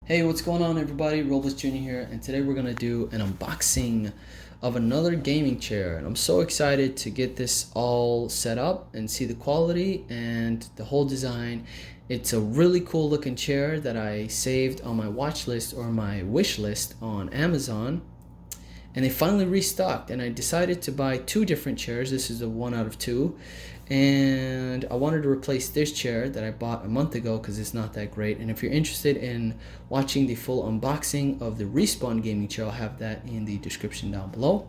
Hey, what's going on everybody? Robus Jr. here, and today we're gonna do an unboxing of another gaming chair, and I'm so excited to get this all set up and see the quality and the whole design. It's a really cool looking chair that I saved on my watch list or my wish list on Amazon, and they finally restocked, and I decided to buy two different chairs. This is a one out of two, and I wanted to replace this chair that I bought a month ago because it's not that great. And if you're interested in watching the full unboxing of the Respawn gaming chair, I'll have that in the description down below.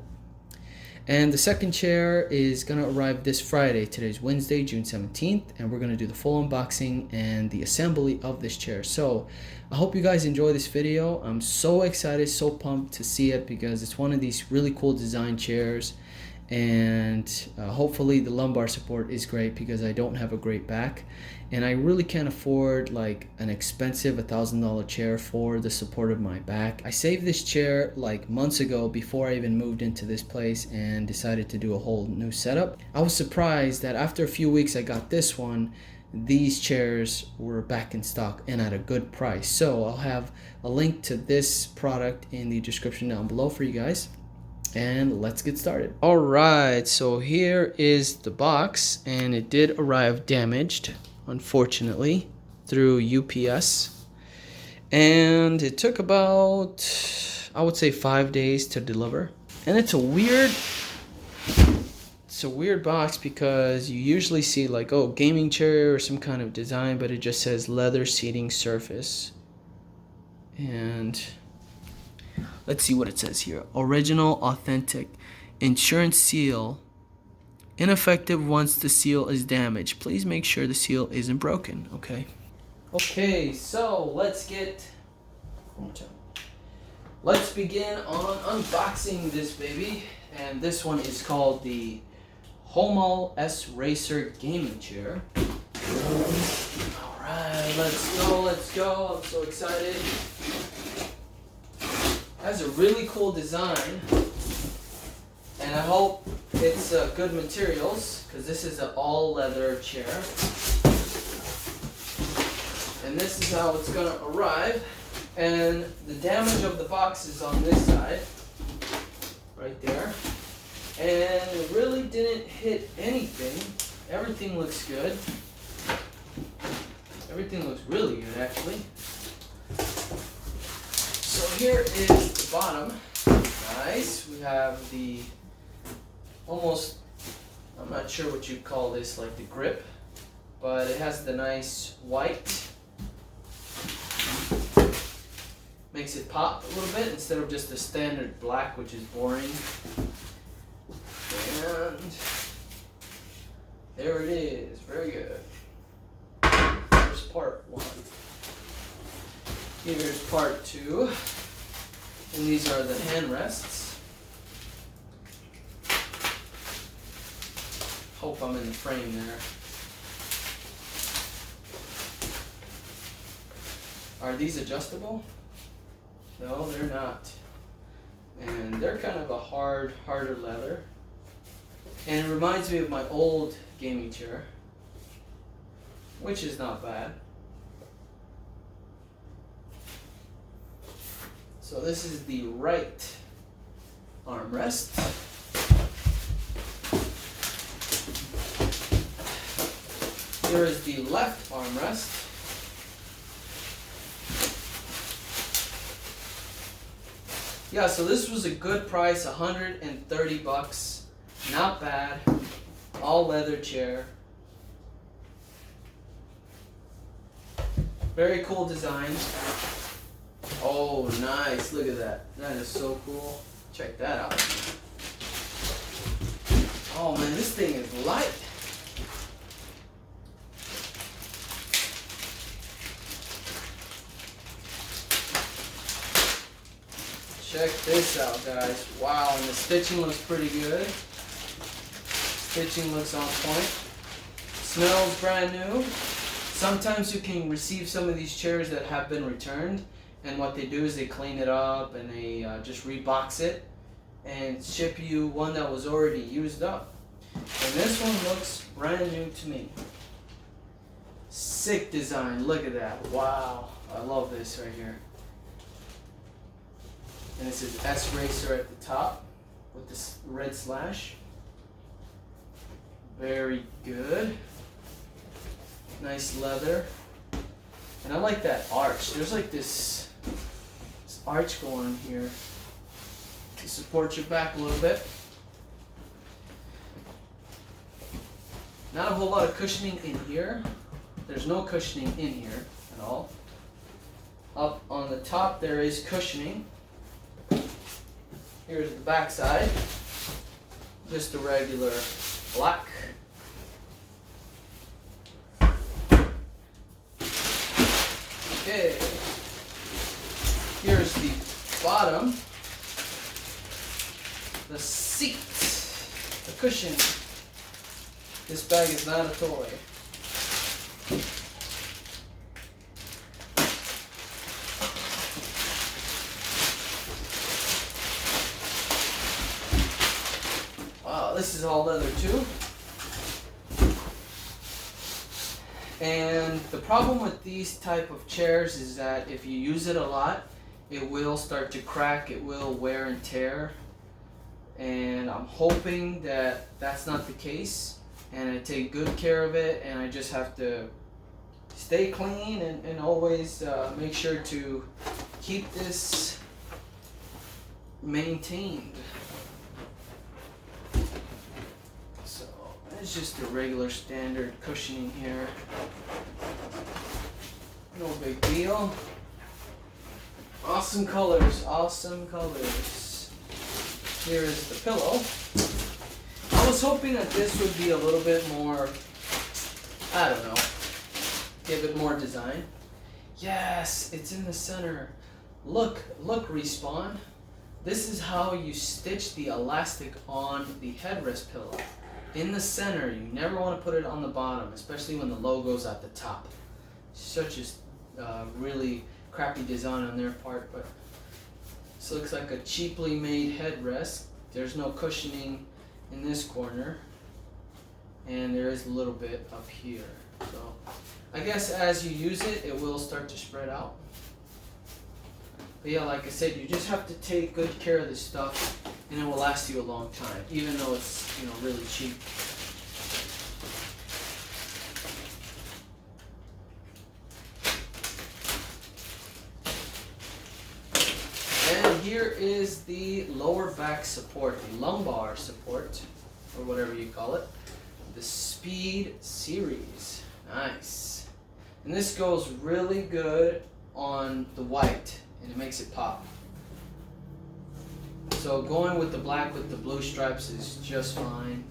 And the second chair is gonna arrive this Friday. Today's Wednesday, June 17th, and we're gonna do the full unboxing and the assembly of this chair. So I hope you guys enjoy this video. I'm so excited, so pumped to see it because it's one of these really cool design chairs, and hopefully the lumbar support is great because I don't have a great back, and I really can't afford like an expensive $1,000 chair for the support of my back. I saved this chair like months ago before I even moved into this place and decided to do a whole new setup. I was surprised that after a few weeks I got this one. These chairs were back in stock and at a good price. So I'll have a link to this product in the description down below for you guys. And let's get started. All right, so here is the box, and it did arrive damaged, unfortunately, through UPS. And it took about, I would say, 5 days to deliver. And it's a weird box because you usually see like, oh, gaming chair or some kind of design, but it just says leather seating surface. And let's see what it says here. Original, authentic, insurance seal. Ineffective once the seal is damaged. Please make sure the seal isn't broken. Okay, so let's begin on unboxing this baby. And this one is called the Homall S Racer gaming chair. Alright, let's go. I'm so excited. Has a really cool design, and I hope it's good materials because this is an all leather chair. And this is how it's gonna arrive. And the damage of the box is on this side, right there. And it really didn't hit anything. Everything looks good. Everything looks really good, actually. So here is the bottom. Nice. We have the almost, I'm not sure what you'd call this, like the grip, but it has the nice white. Makes it pop a little bit instead of just the standard black, which is boring. And there it is. Very good. Here's part one. Here's part two. And these are the hand rests. Hope I'm in the frame there. Are these adjustable? No, they're not. And they're kind of a harder leather. And it reminds me of my old gaming chair, which is not bad. So this is the right armrest. Here is the left armrest. Yeah, so this was a good price, $130. Not bad. All leather chair. Very cool design. Oh, nice. Look at that. That is so cool. Check that out. Oh man, this thing is light. Check this out, guys. Wow, and the stitching looks pretty good. Stitching looks on point. Smells brand new. Sometimes you can receive some of these chairs that have been returned, and what they do is they clean it up and they just rebox it and ship you one that was already used up. And this one looks brand new to me. Sick design, look at that. Wow, I love this right here. And it says S Racer at the top with this red slash. Very good. Nice leather. And I like that arch. There's like this arch going on here to support your back a little bit. Not a whole lot of cushioning in here. There's no cushioning in here at all. Up on the top there is cushioning. Here's the back side. Just a regular black. Okay. Here's the bottom. The seat. The cushion. This bag is not a toy. Wow, this is all leather too. And the problem with these type of chairs is that if you use it a lot, it will start to crack, it will wear and tear. And I'm hoping that that's not the case. And I take good care of it, and I just have to stay clean and always make sure to keep this maintained. So it's just a regular standard cushioning here. No big deal. Awesome colors, awesome colors. Here is the pillow. I was hoping that this would be a little bit more, I don't know, give it more design. Yes, it's in the center. Look, Respawn. This is how you stitch the elastic on the headrest pillow. In the center, you never want to put it on the bottom, especially when the logo's at the top. Such a really crappy design on their part, but this looks like a cheaply made headrest. There's no cushioning in this corner, and there is a little bit up here. So I guess as you use it, it will start to spread out. But yeah, like I said, you just have to take good care of this stuff, and it will last you a long time, even though it's, you know, really cheap. And here is the lower back support, the lumbar support, or whatever you call it. The Speed Series. Nice. And this goes really good on the white, and it makes it pop. So going with the black with the blue stripes is just fine.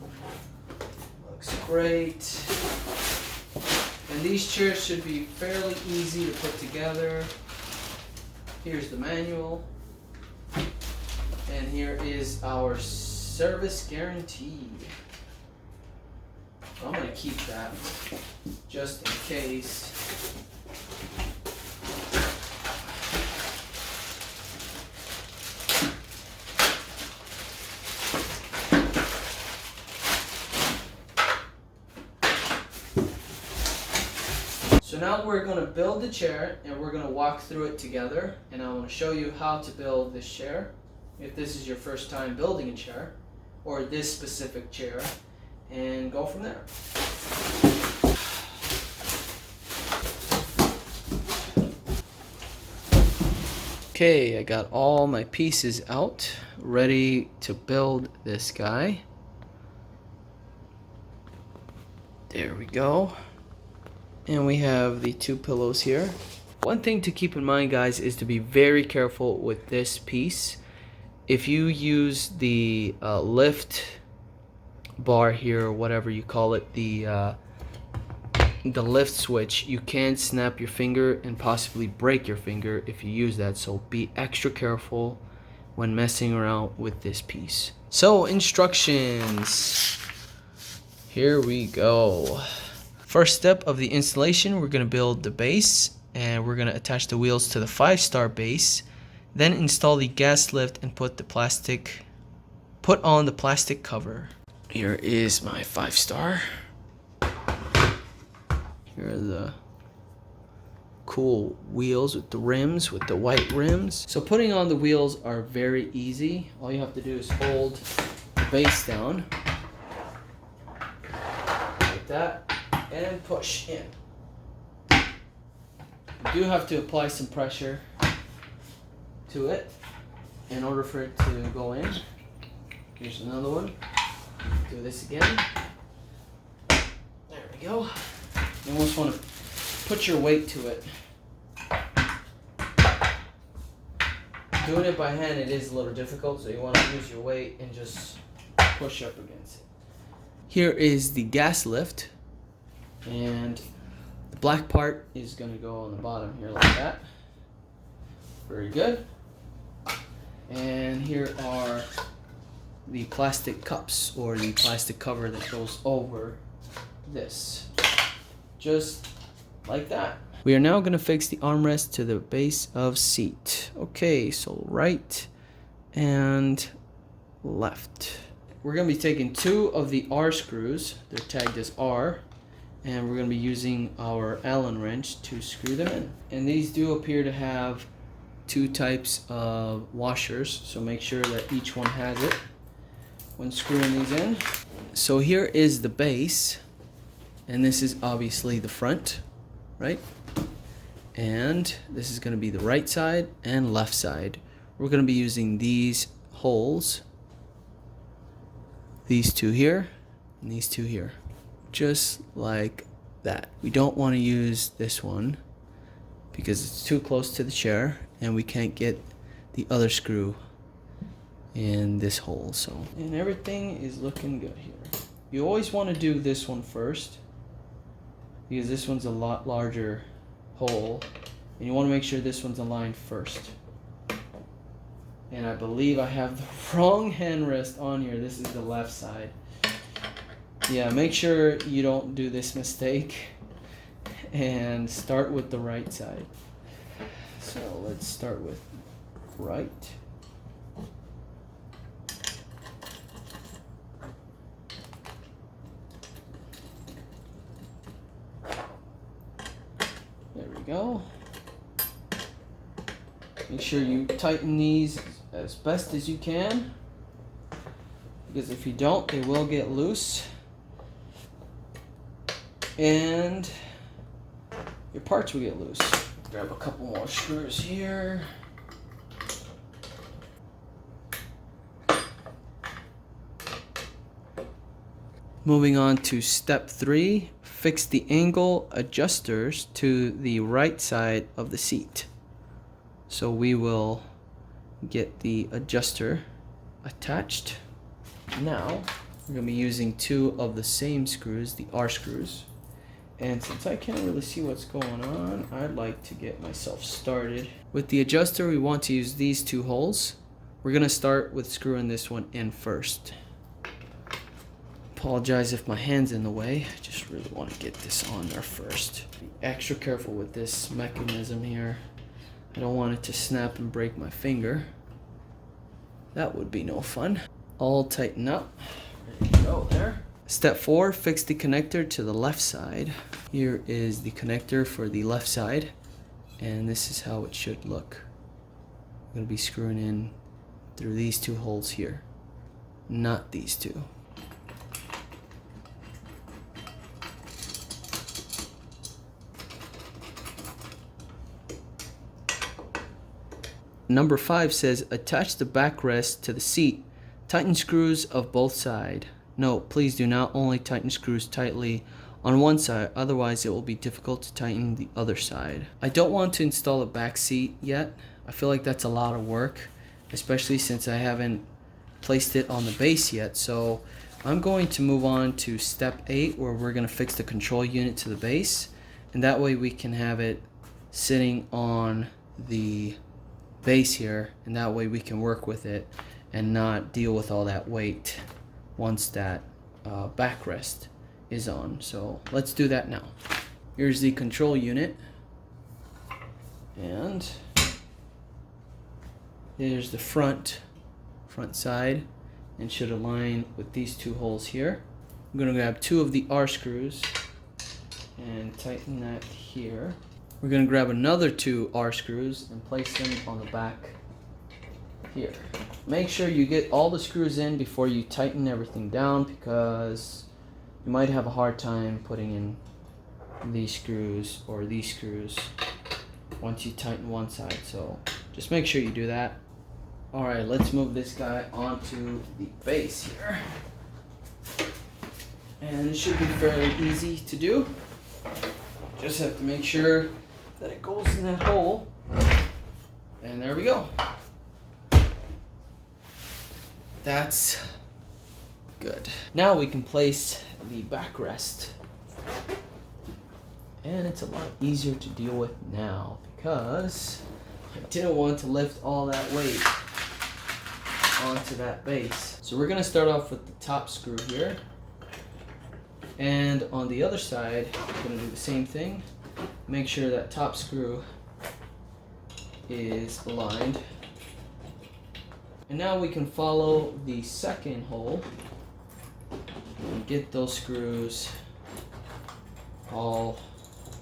Looks great. And these chairs should be fairly easy to put together. Here's the manual. And here is our service guarantee. I'm going to keep that just in case. So now we're going to build the chair, and we're going to walk through it together, and I want to show you how to build this chair if this is your first time building a chair or this specific chair, and go from there. Okay, I got all my pieces out, ready to build this guy. There we go. And we have the two pillows here. One thing to keep in mind, guys, is to be very careful with this piece. If you use the lift bar here, or whatever you call it, the lift switch, you can snap your finger and possibly break your finger if you use that. So be extra careful when messing around with this piece. So instructions. Here we go. First step of the installation, we're going to build the base, and we're going to attach the wheels to the 5-star base. Then install the gas lift and put on the plastic cover. Here is my 5-star. Here are the cool wheels with the rims, with the white rims. So putting on the wheels are very easy. All you have to do is hold the base down like that and push in. You do have to apply some pressure to it in order for it to go in. Here's another one. Do this again. There we go. You almost want to put your weight to it. Doing it by hand, it is a little difficult, so you want to use your weight and just push up against it. Here is the gas lift, and the black part is going to go on the bottom here like that. Very good. And here are the plastic cups, or the plastic cover that goes over this. Just like that. We are now going to fix the armrest to the base of seat. Okay, so right and left. We're going to be taking 2 of the R screws. They're tagged as R. And we're going to be using our Allen wrench to screw them in. And these do appear to have 2 types of washers, so make sure that each one has it when screwing these in. So here is the base, and this is obviously the front, right? And this is going to be the right side and left side. We're going to be using these holes, these 2 here and these 2 here, just like that. We don't want to use this one because it's too close to the chair and we can't get the other screw in this hole. So, and everything is looking good here. You always want to do this one first because this one's a lot larger hole, and you want to make sure this one's aligned first. And I believe I have the wrong handrest on here. This is the left side. Yeah, make sure you don't do this mistake and start with the right side. So let's start with right. There we go. Make sure you tighten these as best as you can, because if you don't, they will get loose and your parts will get loose. Grab a couple more screws here. Moving on to step 3, fix the angle adjusters to the right side of the seat. So we will get the adjuster attached. Now we're going to be using 2 of the same screws, the R screws. And since I can't really see what's going on, I'd like to get myself started. With the adjuster, we want to use these 2 holes. We're going to start with screwing this one in first. Apologize if my hand's in the way. I just really want to get this on there first. Be extra careful with this mechanism here. I don't want it to snap and break my finger. That would be no fun. All tighten up. There you go there. Step 4, fix the connector to the left side. Here is the connector for the left side, and this is how it should look. I'm going to be screwing in through these 2 holes here, not these 2. Number 5 says, attach the backrest to the seat. Tighten screws of both sides. Note, please do not only tighten screws tightly on one side, otherwise it will be difficult to tighten the other side. I don't want to install a back seat yet. I feel like that's a lot of work, especially since I haven't placed it on the base yet. So I'm going to move on to step 8, where we're going to fix the control unit to the base, and that way we can have it sitting on the base here, and that way we can work with it and not deal with all that weight once that backrest is on. So let's do that now. Here's the control unit, and here's the front side, and should align with these 2 holes here. I'm going to grab 2 of the R screws and tighten that here. We're going to grab another 2 R screws and place them on the back here. Make sure you get all the screws in before you tighten everything down, because you might have a hard time putting in these screws or these screws once you tighten one side. So just make sure you do that. Alright, let's move this guy onto the base here. And it should be fairly easy to do. Just have to make sure that it goes in that hole. And there we go. That's good. Now we can place the backrest. And it's a lot easier to deal with now because I didn't want to lift all that weight onto that base. So we're gonna start off with the top screw here. And on the other side, we're gonna do the same thing. Make sure that top screw is aligned. And now we can follow the second hole and get those screws all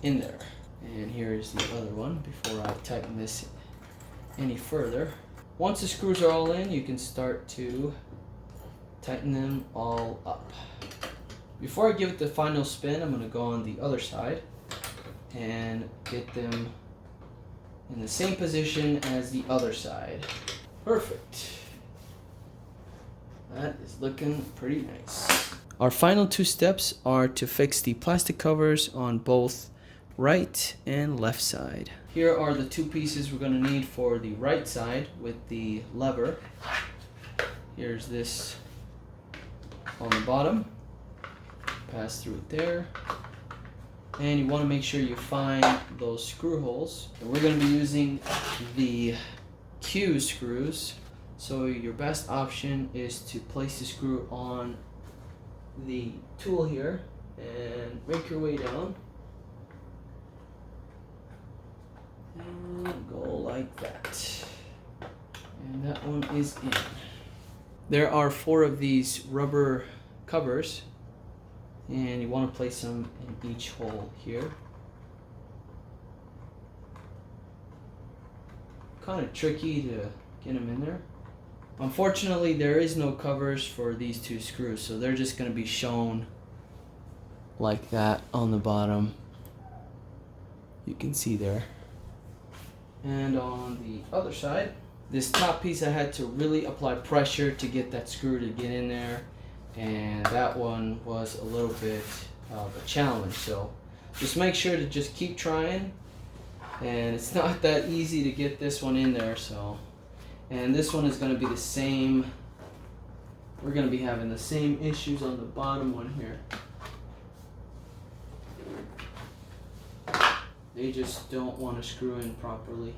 in there. And here's the other one before I tighten this any further. Once the screws are all in, you can start to tighten them all up. Before I give it the final spin, I'm going to go on the other side and get them in the same position as the other side. Perfect. That is looking pretty nice. Our final 2 steps are to fix the plastic covers on both right and left side. Here are the 2 pieces we're going to need for the right side with the lever. Here's this on the bottom. Pass through it there. And you want to make sure you find those screw holes. And we're going to be using the Q screws. So your best option is to place the screw on the tool here and make your way down. And go like that. And that one is in. There are 4 of these rubber covers, and you want to place them in each hole here. Kind of tricky to get them in there. Unfortunately, there is no covers for these 2 screws, so they're just going to be shown like that on the bottom. You can see there. And on the other side, this top piece I had to really apply pressure to get that screw to get in there, and that one was a little bit of a challenge. So just make sure to just keep trying, and it's not that easy to get this one in there. So, and this one is going to be the same. We're going to be having the same issues on the bottom one here. They just don't want to screw in properly.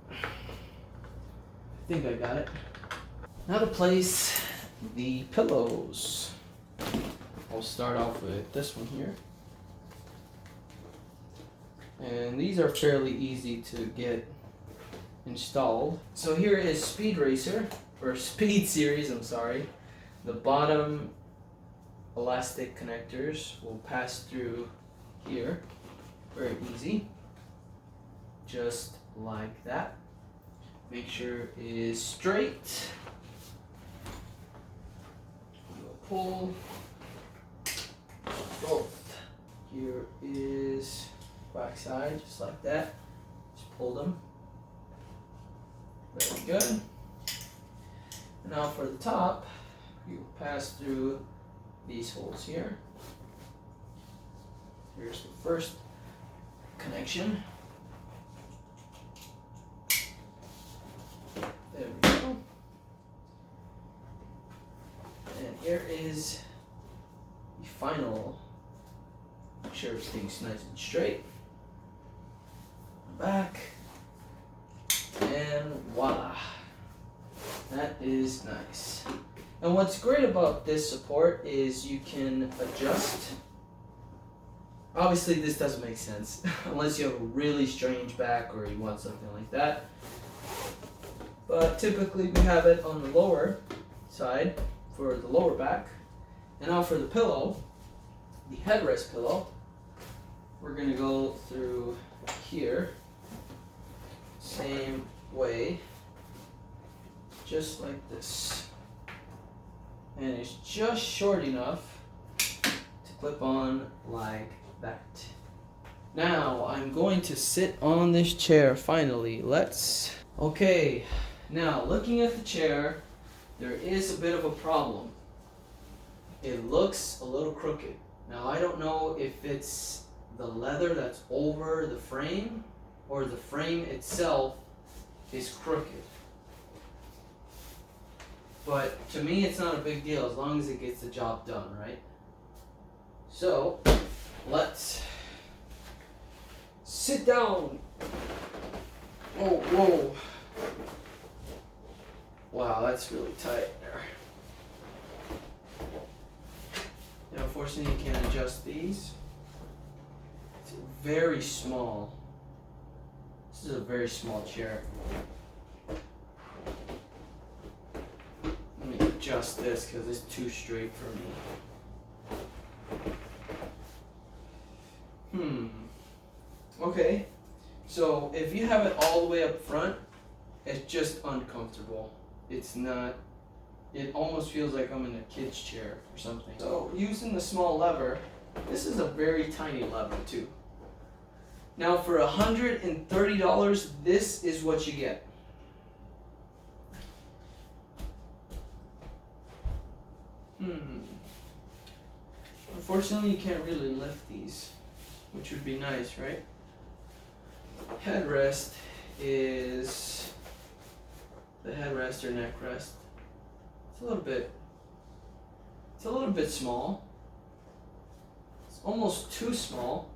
I think I got it. Now to place the pillows. I'll start off with this one here. And these are fairly easy to get installed. So here is Speed Racer, or Speed Series, I'm sorry. The bottom elastic connectors will pass through here. Very easy. Just like that. Make sure it is straight. We'll pull both. Here is back side, just like that. Just pull them. Very good. And now for the top, you pass through these holes here. Here's the first connection. There we go. And here is the final. Make sure everything's nice and straight. Back. And voila. That is nice. And what's great about this support is you can adjust. Obviously this doesn't make sense unless you have a really strange back or you want something like that. but typically we have it on the lower side for the lower back. And now for the pillow, the headrest pillow, we're going to go through here, same way, just like this. And it's just short enough to clip on like that. Now I'm going to sit on this chair finally. Okay, now looking at the chair, there is a bit of a problem. It looks a little crooked. Now I don't know if it's the leather that's over the frame or the frame itself is crooked. But to me it's not a big deal as long as it gets the job done, right? So let's sit down. Whoa, whoa. Wow, that's really tight there. Now, unfortunately, you can't adjust these. It's very small. This is a very small chair. Let me adjust this because it's too straight for me. Okay, so if you have it all the way up front, it's just uncomfortable. It's not, it almost feels like I'm in a kid's chair or something. So using the small lever, this is a very tiny lever too. Now for $130, this is what you get. Unfortunately, you can't really lift these, which would be nice, right? Headrest is the headrest or neck rest. It's a little bit small. It's almost too small,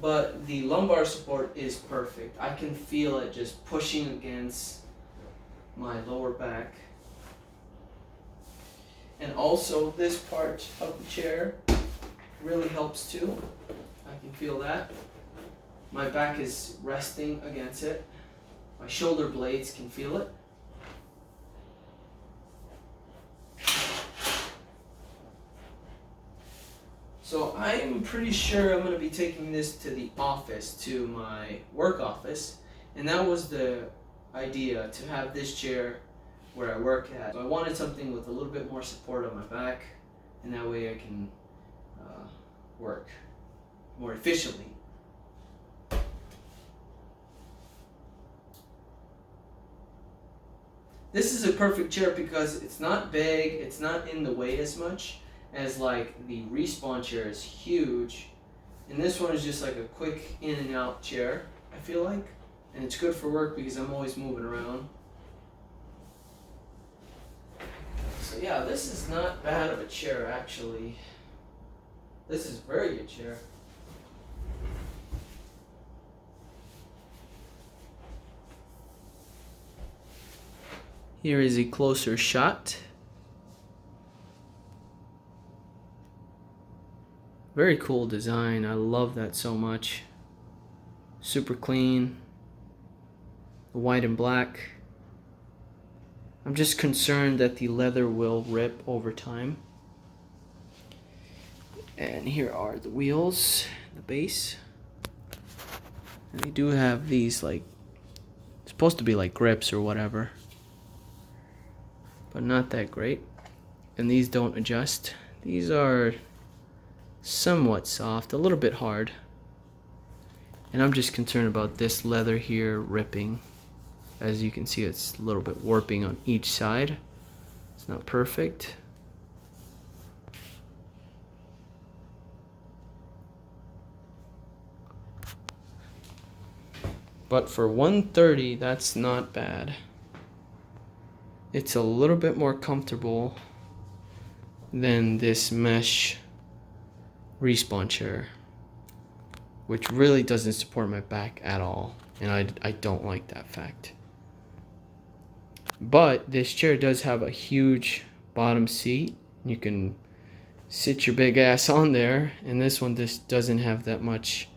but the lumbar support is perfect. I can feel it just pushing against my lower back. And also this part of the chair really helps too. I can feel that. My back is resting against it. My shoulder blades can feel it. So I'm pretty sure I'm going to be taking this to the office, to my work office. And that was the idea, to have this chair where I work at. So I wanted something with a little bit more support on my back, and that way I can work more efficiently. This is a perfect chair because it's not big, it's not in the way as much as like the Respawn chair is huge. And this one is just like a quick in and out chair, I feel like. And it's good for work because I'm always moving around. So yeah, this is not bad of a chair actually. This is a very good chair. Here is a closer shot. Very cool design. I love that so much. Super clean. White and black. I'm just concerned that the leather will rip over time. And here are the wheels, the base. And they do have these like, supposed to be like grips or whatever, but not that great. And these don't adjust. These are somewhat soft, a little bit hard. And I'm just concerned about this leather here ripping. As you can see, it's a little bit warping on each side. It's not perfect. But for $130, that's not bad. It's a little bit more comfortable than this mesh Respawn chair, which really doesn't support my back at all, and I don't like that fact. But this chair does have a huge bottom seat. You can sit your big ass on there, and this one just doesn't have that much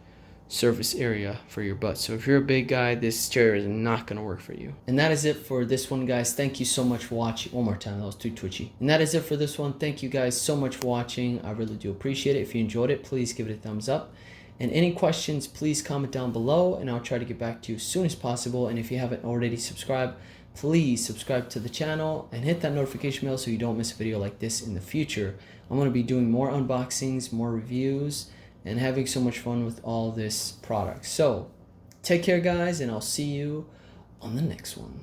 surface area for your butt. So if you're a big guy, this chair is not going to work for you. And that is it for this one, guys. Thank you so much for watching. One more time, that was too twitchy. And that is it for this one. Thank you guys so much for watching. I really do appreciate it. If you enjoyed it, please give it a thumbs up. And any questions, please comment down below and I'll try to get back to you as soon as possible. And if you haven't already subscribed, please subscribe to the channel and hit that notification bell so you don't miss a video like this in the future. I'm going to be doing more unboxings, more reviews, and having so much fun with all this product. So take care, guys, and I'll see you on the next one.